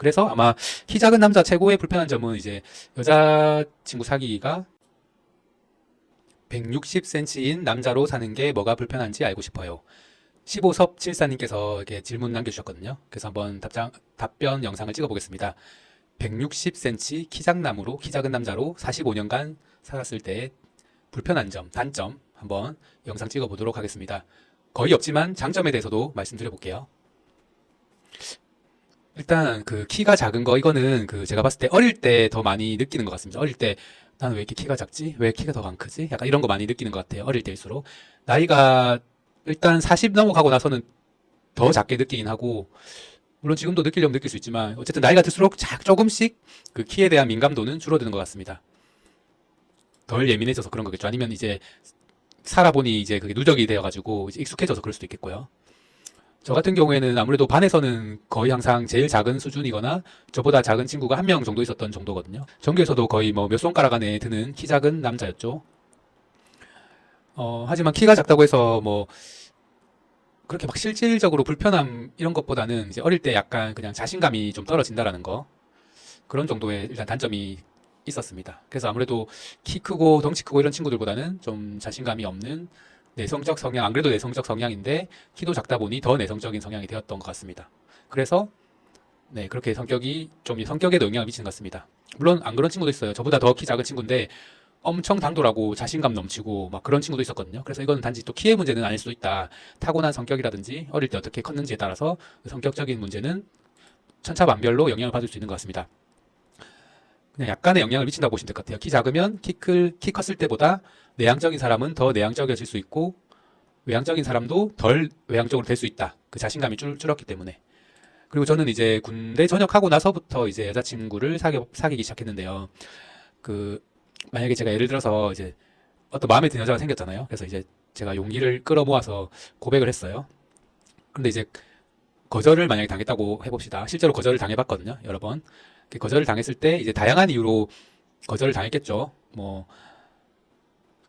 그래서 아마 키 작은 남자 최고의 불편한 점은 이제 여자친구 사귀기가 160cm인 남자로 사는 게 뭐가 불편한지 알고 싶어요. 15섭 74님께서 이렇게 질문 남겨주셨거든요. 그래서 한번 답변 영상을 찍어보겠습니다. 160cm 키작남으로 키 작은 남자로 45년간 살았을 때의 불편한 점, 단점 한번 영상 찍어보도록 하겠습니다. 거의 없지만 장점에 대해서도 말씀드려볼게요. 일단 그 키가 작은 거 이거는 그 제가 봤을 때 어릴 때 더 많이 느끼는 것 같습니다. 어릴 때 나는 왜 이렇게 키가 작지? 왜 키가 더 안 크지? 약간 이런 거 많이 느끼는 것 같아요. 어릴 때일수록. 나이가 일단 40 넘어가고 나서는 더 작게 느끼긴 하고, 물론 지금도 느끼려면 느낄 수 있지만 어쨌든 나이가 들수록 조금씩 그 키에 대한 민감도는 줄어드는 것 같습니다. 덜 예민해져서 그런 거겠죠. 아니면 이제 살아보니 이제 그게 누적이 되어가지고 이제 익숙해져서 그럴 수도 있겠고요. 저 같은 경우에는 아무래도 반에서는 거의 항상 제일 작은 수준이거나 저보다 작은 친구가 한 명 정도 있었던 정도거든요. 전교에서도 거의 뭐 몇 손가락 안에 드는 키 작은 남자였죠. 하지만 키가 작다고 해서 뭐 그렇게 막 실질적으로 불편함 이런 것보다는 이제 어릴 때 약간 그냥 자신감이 좀 떨어진다라는 거, 그런 정도의 일단 단점이 있었습니다. 그래서 아무래도 키 크고 덩치 크고 이런 친구들보다는 좀 자신감이 없는 내성적 성향, 안 그래도 내성적 성향인데 키도 작다 보니 더 내성적인 성향이 되었던 것 같습니다. 그래서 네, 그렇게 성격에도 영향을 미치는 것 같습니다. 물론 안 그런 친구도 있어요. 저보다 더 키 작은 친구인데 엄청 당돌하고 자신감 넘치고 막 그런 친구도 있었거든요. 그래서 이거는 단지 또 키의 문제는 아닐 수도 있다. 타고난 성격이라든지 어릴 때 어떻게 컸는지에 따라서 그 성격적인 문제는 천차만별로 영향을 받을 수 있는 것 같습니다. 그냥 약간의 영향을 미친다고 보시면 될 것 같아요. 키 작으면 키 컸을 때보다 내향적인 사람은 더 내향적이어질 수 있고, 외향적인 사람도 덜 외향적으로 될 수 있다. 그 자신감이 줄었기 때문에. 그리고 저는 이제 군대 전역하고 나서부터 이제 여자친구를 사귀기 시작했는데요. 그, 만약에 제가 예를 들어서 이제 어떤 마음에 드는 여자가 생겼잖아요. 그래서 이제 제가 용기를 끌어모아서 고백을 했어요. 근데 이제 거절을 만약에 당했다고 해봅시다. 실제로 거절을 당해봤거든요. 여러 번. 거절을 당했을 때 이제 다양한 이유로 거절을 당했겠죠. 뭐,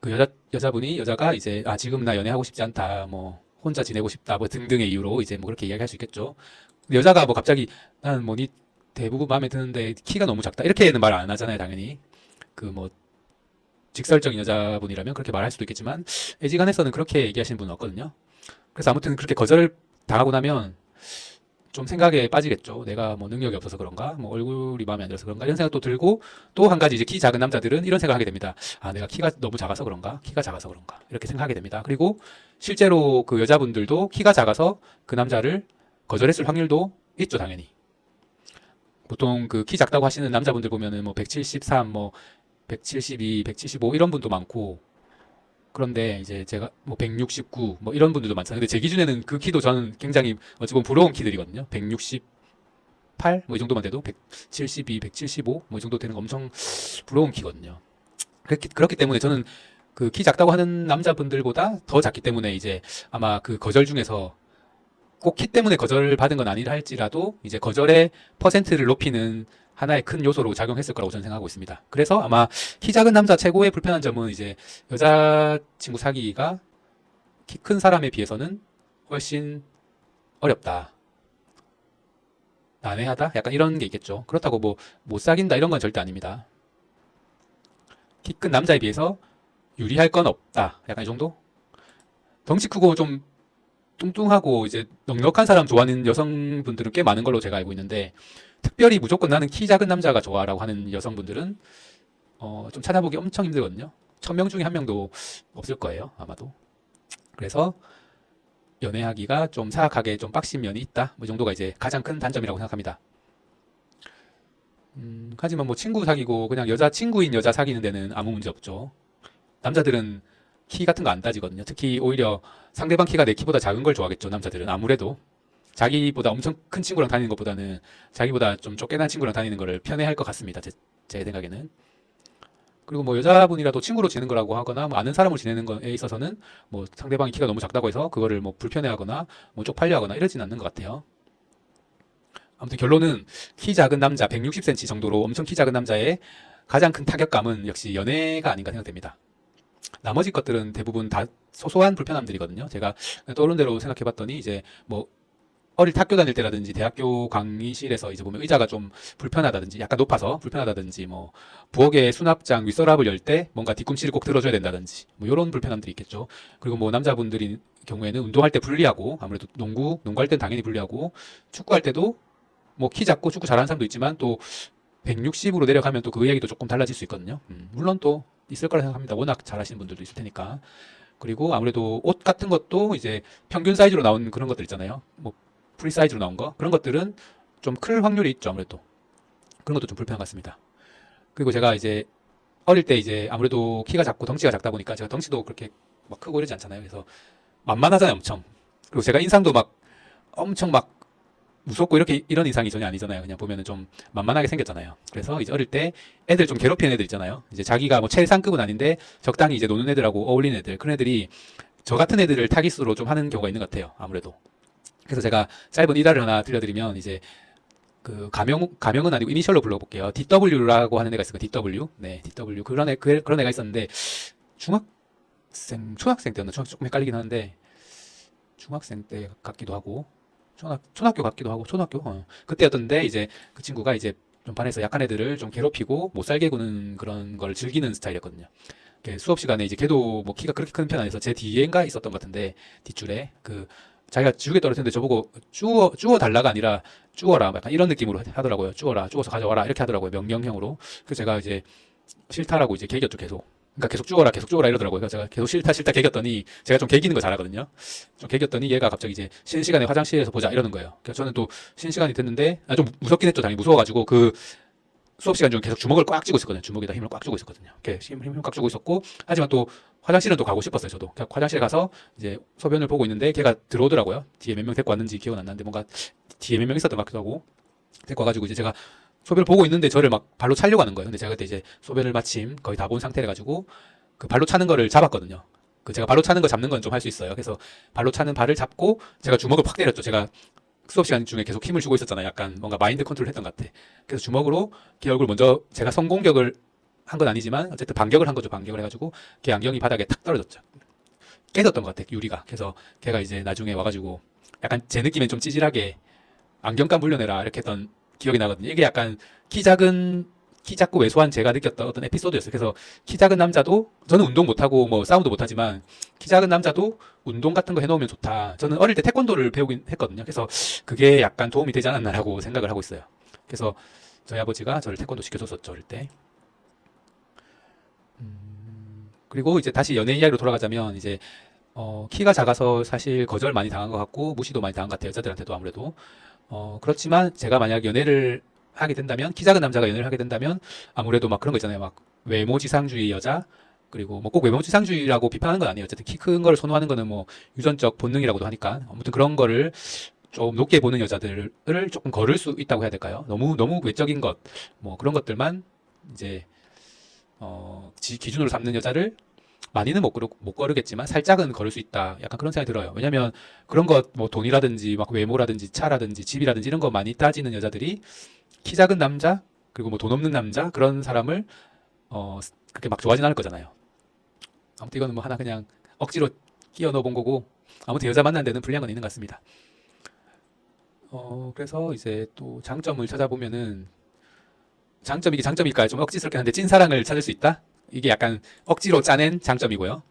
그 여자가 이제, 아, 지금 나 연애하고 싶지 않다. 뭐, 혼자 지내고 싶다. 뭐 등등의 이유로 이제 뭐 그렇게 이야기할 수 있겠죠. 근데 여자가 뭐 갑자기 나는 뭐 니 대부분 마음에 드는데 키가 너무 작다. 이렇게는 말 안 하잖아요, 당연히. 그 뭐, 직설적인 여자분이라면 그렇게 말할 수도 있겠지만, 애지간해서는 그렇게 얘기하시는 분은 없거든요. 그래서 아무튼 그렇게 거절을 당하고 나면 좀 생각에 빠지겠죠. 내가 뭐 능력이 없어서 그런가? 뭐 얼굴이 마음에 안 들어서 그런가? 이런 생각도 들고, 또 한 가지 이제 키 작은 남자들은 이런 생각을 하게 됩니다. 아, 내가 키가 너무 작아서 그런가? 키가 작아서 그런가? 이렇게 생각하게 됩니다. 그리고 실제로 그 여자분들도 키가 작아서 그 남자를 거절했을 확률도 있죠, 당연히. 보통 그 키 작다고 하시는 남자분들 보면은 뭐 173, 뭐 172, 175 이런 분도 많고, 그런데 이제 제가 뭐 169, 뭐 이런 분들도 많잖아요. 근데 제 기준에는 그 키도 저는 굉장히 어찌 보면 부러운 키들이거든요. 168, 뭐 이 정도만 돼도 172, 175, 뭐 이 정도 되는 거 엄청 부러운 키거든요. 그렇기 때문에 저는 그 키 작다고 하는 남자분들보다 더 작기 때문에 이제 아마 그 거절 중에서 꼭 키 때문에 거절을 받은 건 아니라 할지라도 이제 거절의 퍼센트를 높이는 하나의 큰 요소로 작용했을 거라고 저는 생각하고 있습니다. 그래서 아마 키 작은 남자 최고의 불편한 점은 이제 여자친구 사귀기가 키 큰 사람에 비해서는 훨씬 어렵다, 난해하다, 약간 이런 게 있겠죠. 그렇다고 뭐 못 사귄다 이런 건 절대 아닙니다. 키 큰 남자에 비해서 유리할 건 없다, 약간 이 정도? 덩치 크고 좀 뚱뚱하고 이제 넉넉한 사람 좋아하는 여성분들은 꽤 많은 걸로 제가 알고 있는데, 특별히 무조건 나는 키 작은 남자가 좋아라고 하는 여성분들은 좀 찾아보기 엄청 힘들거든요. 1000명 중에 한 명도 없을 거예요, 아마도. 그래서 연애하기가 좀 사악하게 좀 빡신 면이 있다. 뭐 이 정도가 이제 가장 큰 단점이라고 생각합니다. 하지만 뭐 친구 사귀고 그냥 여자친구인 여자 사귀는 데는 아무 문제 없죠. 남자들은 키 같은 거 안 따지거든요. 특히 오히려 상대방 키가 내 키보다 작은 걸 좋아하겠죠, 남자들은. 아무래도 자기보다 엄청 큰 친구랑 다니는 것보다는 자기보다 좀 쫓겨난 친구랑 다니는 거를 편해할 것 같습니다. 제 생각에는. 그리고 뭐 여자분이라도 친구로 지내는 거라고 하거나 뭐 아는 사람으로 지내는 거에 있어서는 뭐 상대방이 키가 너무 작다고 해서 그거를 뭐 불편해하거나 뭐 쪽팔려 하거나 이러진 않는 것 같아요. 아무튼 결론은 키 작은 남자 160cm 정도로 엄청 키 작은 남자의 가장 큰 타격감은 역시 연애가 아닌가 생각됩니다. 나머지 것들은 대부분 다 소소한 불편함들이거든요. 제가 떠오른 대로 생각해 봤더니 이제 뭐 어릴 때 학교 다닐 때라든지 대학교 강의실에서 이제 보면 의자가 좀 불편하다든지 약간 높아서 불편하다든지 뭐 부엌에 수납장 윗서랍을 열 때 뭔가 뒤꿈치를 꼭 들어줘야 된다든지 뭐 이런 불편함들이 있겠죠. 그리고 뭐 남자분들이 경우에는 운동할 때 불리하고 아무래도 농구할 땐 당연히 불리하고 축구할 때도 뭐 키 작고 축구 잘하는 사람도 있지만 또 160으로 내려가면 또 그 이야기도 조금 달라질 수 있거든요. 물론 또 있을 거라 생각합니다. 워낙 잘하시는 분들도 있을 테니까. 그리고 아무래도 옷 같은 것도 이제 평균 사이즈로 나온 그런 것들 있잖아요. 뭐 프리 사이즈로 나온 거 그런 것들은 좀 클 확률이 있죠. 아무래도 그런 것도 좀 불편한 것 같습니다. 그리고 제가 이제 어릴 때 이제 아무래도 키가 작고 덩치가 작다 보니까 제가 덩치도 그렇게 막 크고 이러지 않잖아요. 그래서 만만하잖아요, 엄청. 그리고 제가 인상도 막 엄청 막 무섭고 이렇게 이런 인상이 전혀 아니잖아요. 그냥 보면은 좀 만만하게 생겼잖아요. 그래서 이제 어릴 때 애들 좀 괴롭히는 애들 있잖아요. 이제 자기가 뭐 최상급은 아닌데 적당히 이제 노는 애들하고 어울리는 애들 그런 애들이 저 같은 애들을 타깃으로 좀 하는 경우가 있는 것 같아요. 아무래도. 그래서 제가 짧은 일화를 하나 들려드리면 이제 그 가명은 아니고 이니셜로 불러볼게요. DW라고 하는 애가 있어요. DW. 네, DW. 그런 애가 있었는데 초등학생 때였나? 조금 헷갈리긴 하는데 중학생 때 같기도 하고 초등학교 같기도 하고 초등학교 그때였던데 이제 그 친구가 이제 좀 반에서 약한 애들을 좀 괴롭히고 못 살게 구는 그런 걸 즐기는 스타일이었거든요. 수업 시간에 이제 걔도 뭐 키가 그렇게 큰 편 아니어서 제 뒤에인가 있었던 것 같은데 뒷줄에 자기가 지우개 떨어뜨렸는데 저보고 주워 달라가 아니라 주워라 약간 이런 느낌으로 하더라고요. 주워서 가져와라 이렇게 하더라고요. 명령형으로. 그래서 제가 이제 싫다라고 이제 개겼죠 계속. 그러니까 계속 주워라 이러더라고요. 그래서 제가 계속 싫다 개겼더니 제가 좀 개기는 거 잘하거든요. 좀 개겼더니 얘가 갑자기 이제 쉬는 시간에 화장실에서 보자 이러는 거예요. 그래서 저는 또 쉬는 시간이 됐는데 좀 무섭긴 했죠. 당연히 무서워가지고 그 수업 시간 중에 계속 주먹을 꽉 쥐고 있었거든요. 주먹에다 힘을 꽉 주고 있었거든요. 이렇게 힘을 꽉 주고 있었고 하지만 또 화장실은 또 가고 싶었어요. 저도 화장실에 가서 이제 소변을 보고 있는데 걔가 들어오더라고요. 뒤에 몇 명 데리고 왔는지 기억은 안 나는데 뭔가 뒤에 몇 명 있었던 것 같기도 하고 데리고 와가지고 이제 제가 소변을 보고 있는데 저를 막 발로 차려고 하는 거예요. 근데 제가 그때 이제 소변을 마침 거의 다 본 상태라 가지고 그 발로 차는 거를 잡았거든요. 그 제가 발로 차는 거 잡는 건 좀 할 수 있어요. 그래서 발로 차는 발을 잡고 제가 주먹을 팍 때렸죠. 제가 수업 시간 중에 계속 힘을 주고 있었잖아요. 약간 뭔가 마인드 컨트롤 했던 것 같아. 그래서 주먹으로 걔 얼굴 먼저 제가 성공격을 한 건 아니지만 어쨌든 반격을 한 거죠. 반격을 해가지고 걔 안경이 바닥에 탁 떨어졌죠. 깨졌던 것 같아. 유리가. 그래서 걔가 이제 나중에 와가지고 약간 제 느낌엔 좀 찌질하게 안경값 물려내라 이렇게 했던 기억이 나거든요. 이게 약간 키 작고 왜소한 제가 느꼈던 어떤 에피소드였어요. 그래서 키 작은 남자도 저는 운동 못하고 뭐 싸움도 못하지만 키 작은 남자도 운동 같은 거 해놓으면 좋다. 저는 어릴 때 태권도를 배우긴 했거든요. 그래서 그게 약간 도움이 되지 않았나라고 생각을 하고 있어요. 그래서 저희 아버지가 저를 태권도 시켜줬었죠, 어릴 때. 그리고 이제 다시 연애 이야기로 돌아가자면 이제 키가 작아서 사실 거절 많이 당한 것 같고 무시도 많이 당한 것 같아요. 여자들한테도 아무래도. 그렇지만 제가 만약 연애를 하게 된다면 키 작은 남자가 연애를 하게 된다면 아무래도 막 그런 거 있잖아요. 막 외모지상주의 여자 그리고 뭐 꼭 외모지상주의라고 비판하는 건 아니에요. 어쨌든 키 큰 걸 선호하는 거는 뭐 유전적 본능이라고도 하니까 아무튼 그런 거를 좀 높게 보는 여자들을 조금 거를 수 있다고 해야 될까요? 너무 외적인 것 뭐 그런 것들만 이제 기준으로 삼는 여자를 많이는 못 거르겠지만 살짝은 걸을 수 있다. 약간 그런 생각이 들어요. 왜냐면 그런 것 뭐 돈이라든지 막 외모라든지 차라든지 집이라든지 이런 거 많이 따지는 여자들이 키 작은 남자 그리고 뭐 돈 없는 남자 그런 사람을 그렇게 막 좋아하진 않을 거잖아요. 아무튼 이거는 뭐 하나 그냥 억지로 끼워 넣어 본 거고 아무튼 여자 만난 데는 불리한 건 있는 것 같습니다. 그래서 이제 또 장점을 찾아보면은 이게 장점일까요? 좀 억지스럽긴 한데 찐사랑을 찾을 수 있다? 이게 약간 억지로 짜낸 장점이고요.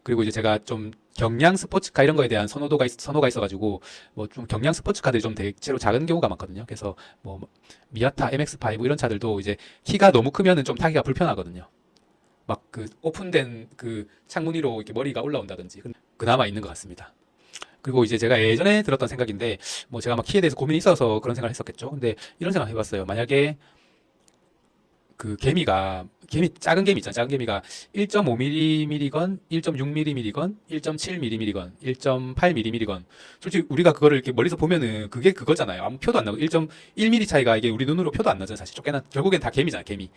그리고 이제 제가 좀 경량 스포츠카 이런 거에 대한 선호가 있어가지고 뭐 좀 경량 스포츠카들이 좀 대체로 작은 경우가 많거든요. 그래서 뭐 미아타 MX5 이런 차들도 이제 키가 너무 크면은 좀 타기가 불편하거든요. 막 그 오픈된 그 창문 위로 이렇게 머리가 올라온다든지 그나마 있는 것 같습니다. 그리고 이제 제가 예전에 들었던 생각인데 뭐 제가 막 키에 대해서 고민이 있어서 그런 생각을 했었겠죠. 근데 이런 생각 해봤어요. 만약에 그 작은 개미 있잖아. 작은 개미가 1.5mm건, 1.6mm건, 1.7mm건, 1.8mm건. 솔직히 우리가 그거를 이렇게 멀리서 보면은 그게 그거잖아요. 아무 표도 안 나고 1.1mm 차이가 이게 우리 눈으로 표도 안 나잖아요. 사실 쫓겨나 결국엔 다 개미잖아, 개미.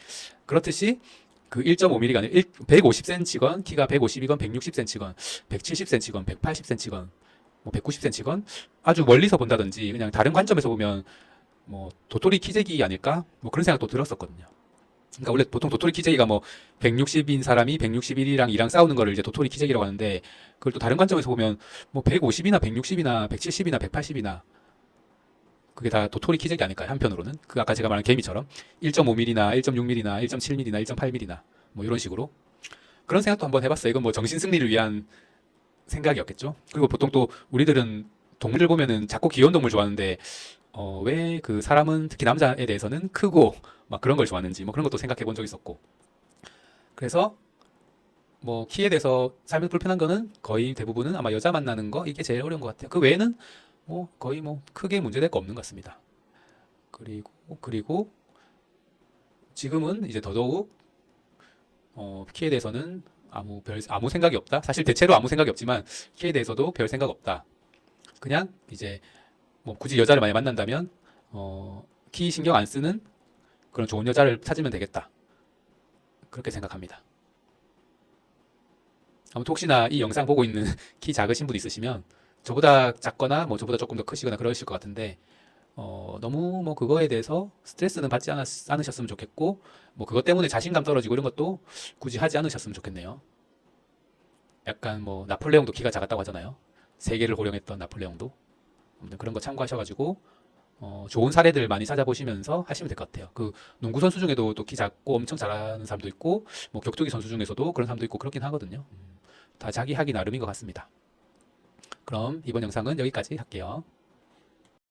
그렇듯이 그 1.5mm가 아니라 150cm건, 키가 150이건, 160cm건, 170cm건, 180cm건, 뭐 190cm건 아주 멀리서 본다든지 그냥 다른 관점에서 보면 뭐 도토리 키재기 아닐까? 뭐 그런 생각도 들었었거든요. 그러니까 원래 보통 도토리 키재기가 뭐 160인 사람이 161이랑 2랑 싸우는 거를 이제 도토리 키재기라고 하는데 그걸 또 다른 관점에서 보면 뭐 150이나 160이나 170이나 180이나 그게 다 도토리 키재기 아닐까요? 한편으로는. 그 아까 제가 말한 개미처럼 1.5mm나 1.6mm나 1.7mm나 1.8mm나 뭐 이런 식으로 그런 생각도 한번 해봤어요. 이건 뭐 정신 승리를 위한 생각이었겠죠. 그리고 보통 또 우리들은 동물들 보면은 작고 귀여운 동물 좋아하는데 왜 그 사람은 특히 남자에 대해서는 크고 막 그런 걸 좋아하는지 뭐 그런 것도 생각해 본 적 있었고 그래서 뭐 키에 대해서 삶에서 불편한 거는 거의 대부분은 아마 여자 만나는 거 이게 제일 어려운 것 같아요. 그 외에는 뭐 거의 뭐 크게 문제될 거 없는 것 같습니다. 그리고 지금은 이제 더더욱 키에 대해서는 아무 생각이 없다. 사실 대체로 아무 생각이 없지만 키에 대해서도 별 생각 없다. 그냥 이제 뭐 굳이 여자를 많이 만난다면 키 신경 안 쓰는 그런 좋은 여자를 찾으면 되겠다. 그렇게 생각합니다. 아무튼 혹시나 이 영상 보고 있는 키 작으신 분 있으시면 저보다 작거나 뭐 저보다 조금 더 크시거나 그러실 것 같은데 너무 뭐 그거에 대해서 스트레스는 받지 않으셨으면 좋겠고 뭐 그것 때문에 자신감 떨어지고 이런 것도 굳이 하지 않으셨으면 좋겠네요. 약간 뭐 나폴레옹도 키가 작았다고 하잖아요. 세계를 호령했던 나폴레옹도. 아무튼 그런 거 참고하셔가지고 좋은 사례들 많이 찾아보시면서 하시면 될 것 같아요. 그 농구 선수 중에도 또 키 작고 엄청 잘하는 사람도 있고 뭐 격투기 선수 중에서도 그런 사람도 있고 그렇긴 하거든요. 다 자기 하기 나름인 것 같습니다. 그럼 이번 영상은 여기까지 할게요.